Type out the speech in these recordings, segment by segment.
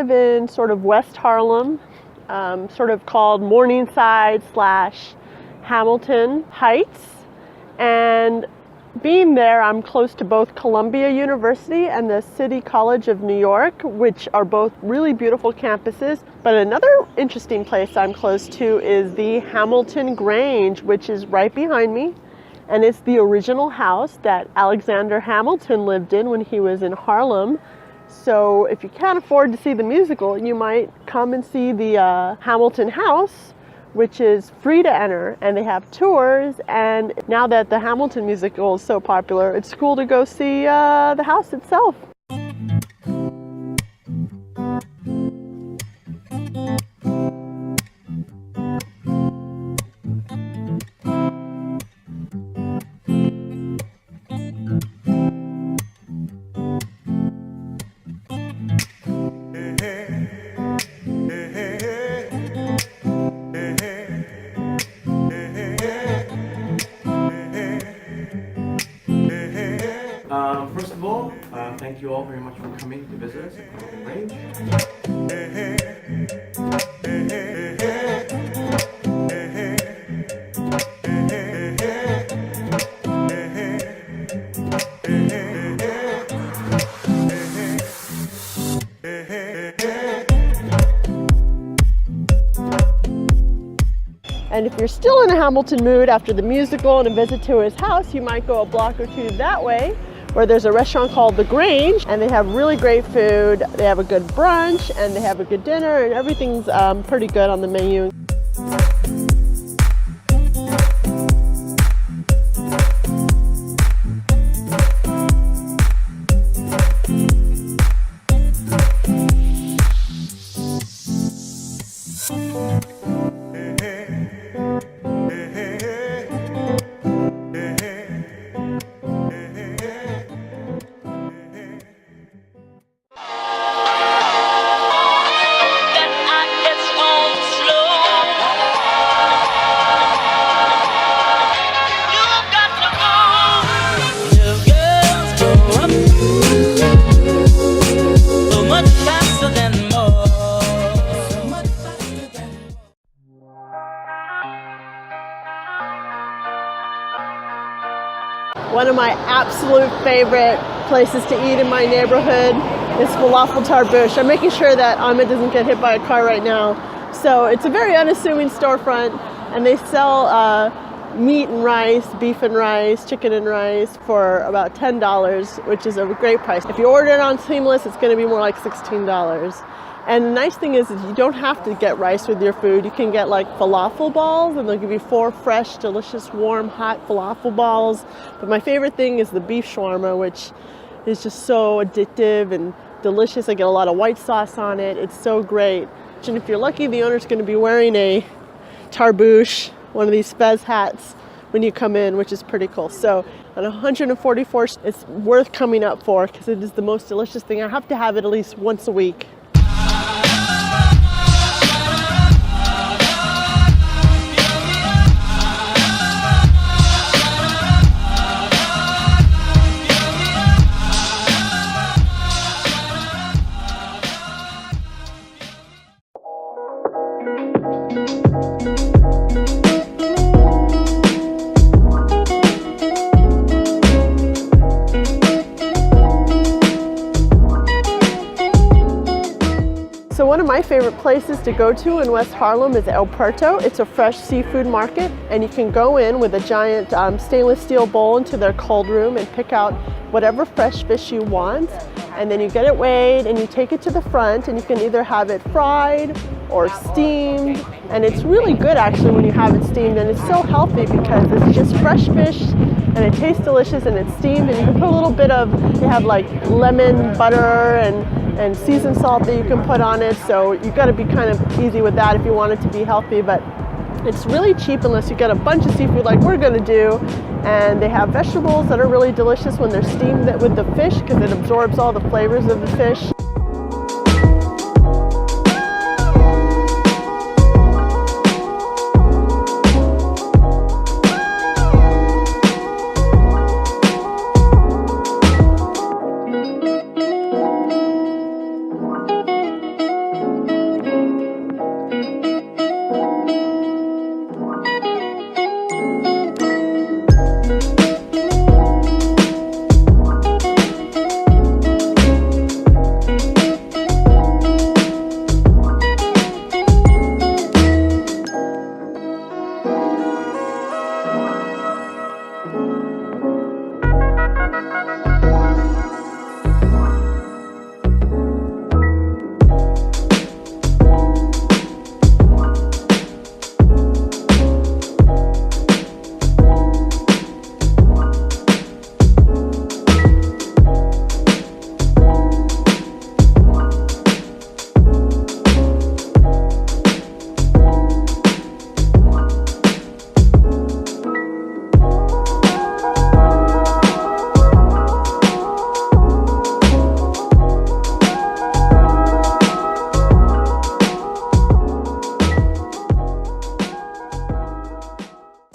live in sort of West Harlem, sort of called Morningside / Hamilton Heights. And being there, I'm close to both Columbia University and the City College of New York, which are both really beautiful campuses. But another interesting place I'm close to is the Hamilton Grange, which is right behind me. And it's the original house that Alexander Hamilton lived in when he was in Harlem. So if you can't afford to see the musical, you might come and see the Hamilton House, which is free to enter, and they have tours. And now that the Hamilton musical is so popular, it's cool to go see the house itself. First of all, thank you all very much for coming to visit us at Porton Grange. And if you're still in a Hamilton mood after the musical and a visit to his house, you might go a block or two that way, where there's a restaurant called The Grange, and they have really great food. They have a good brunch, and they have a good dinner, and everything's pretty good on the menu. One of my absolute favorite places to eat in my neighborhood is Falafel Tarboosh. I'm making sure that Ahmed doesn't get hit by a car right now. So it's a very unassuming storefront, and they sell meat and rice, beef and rice, chicken and rice for about $10, which is a great price. If you order it on Seamless, it's going to be more like $16. And the nice thing is you don't have to get rice with your food. You can get like falafel balls, and they'll give you 4 fresh, delicious, warm, hot falafel balls. But my favorite thing is the beef shawarma, which is just so addictive and delicious. I get a lot of white sauce on it. It's so great. And if you're lucky, the owner's going to be wearing a tarboosh, one of these fez hats, when you come in, which is pretty cool. So on 144th, it's worth coming up for because it is the most delicious thing. I have to have it at least once a week. So one of my favorite places to go to in West Harlem is El Porto. It's a fresh seafood market, and you can go in with a giant stainless steel bowl into their cold room and pick out whatever fresh fish you want. And then you get it weighed and you take it to the front, and you can either have it fried or steamed. And it's really good actually when you have it steamed, and it's so healthy because it's just fresh fish and it tastes delicious and it's steamed, and you can put a little bit of, they have like lemon butter and seasoned salt that you can put on it. So you've got to be kind of easy with that if you want it to be healthy, but it's really cheap unless you get a bunch of seafood like we're going to do. And they have vegetables that are really delicious when they're steamed with the fish because it absorbs all the flavors of the fish.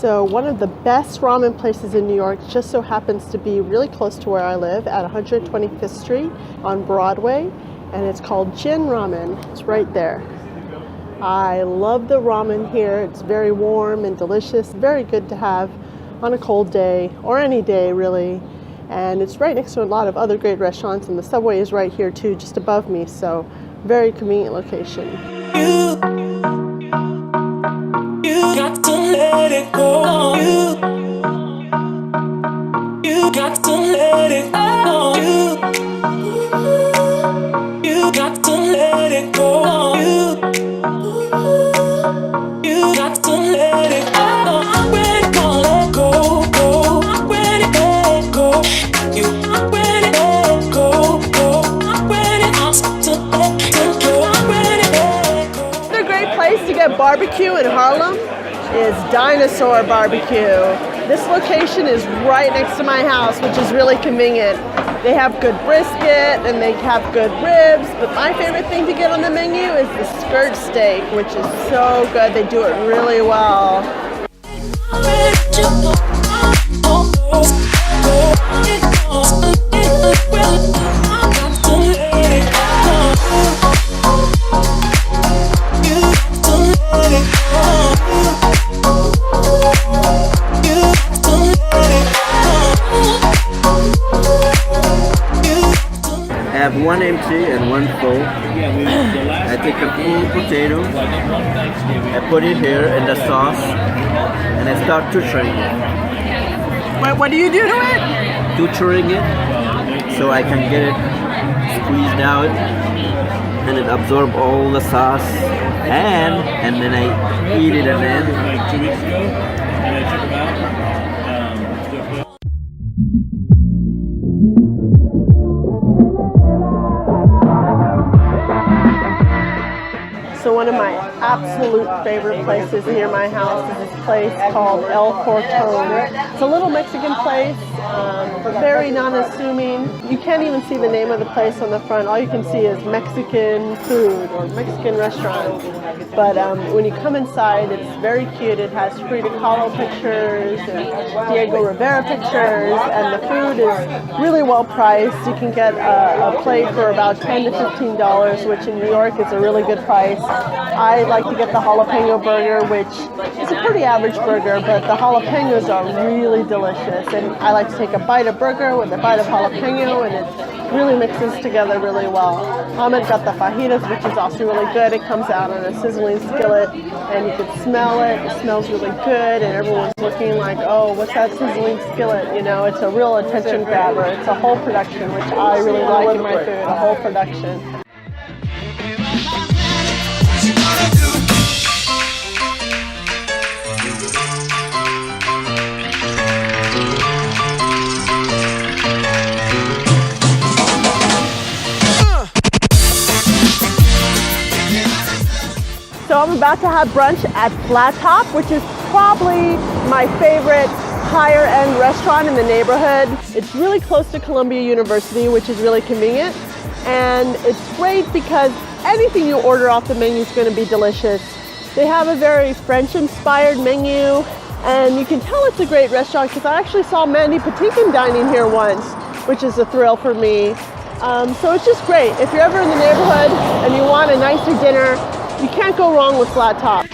So one of the best ramen places in New York just so happens to be really close to where I live at 125th Street on Broadway, and it's called Jin Ramen. It's right there. I love the ramen here. It's very warm and delicious, very good to have on a cold day or any day really. And it's right next to a lot of other great restaurants, and the subway is right here too, just above me, so very convenient location. You got to let it go. You got to let it go. You got to let it go. You got to let it go. I'm ready to let go, go. I'm ready to let go. I'm ready to let go, go. I'm ready to let go. I'm ready to let go. Another great place to get barbecue in Harlem is Dinosaur Bar-B-Que. This location is right next to my house, which is really convenient. They have good brisket and they have good ribs, but my favorite thing to get on the menu is the skirt steak, which is so good. They do it really well. I have one empty and one full. I take a full potato, I put it here in the sauce, and I start tutoring it. What do you do to it? Tutoring it so I can get it squeezed out and it absorb all the sauce, and then I eat it and then. Like 2 weeks ago, and I took them out. So one of my absolute favorite places near my house is this place called El Porton. It's a little Mexican place, very non-assuming. You can't even see the name of the place on the front. All you can see is Mexican food or Mexican restaurant. But when you come inside, it's very cute. It has Frida Kahlo pictures and Diego Rivera pictures, and the food is really well priced. You can get a plate for about $10 to $15, which in New York is a really good price. I like to get the jalapeno burger, which is a pretty average burger, but the jalapenos are really delicious. And I like to take a bite of burger with a bite of jalapeno, and it really mixes together really well. Ahmed got the fajitas, which is also really good. It comes out on a sizzling skillet, and you can smell it. It smells really good, and everyone's looking like, oh, what's that sizzling skillet? You know, it's a real attention grabber. It's a whole production, which I really like in my food, a whole production. So I'm about to have brunch at Flat Top, which is probably my favorite higher end restaurant in the neighborhood. It's really close to Columbia University, which is really convenient. And it's great because anything you order off the menu is going to be delicious. They have a very French inspired menu, and you can tell it's a great restaurant because I actually saw Mandy Patinkin dining here once, which is a thrill for me. So it's just great. If you're ever in the neighborhood and you want a nicer dinner, you can't go wrong with Flat Top.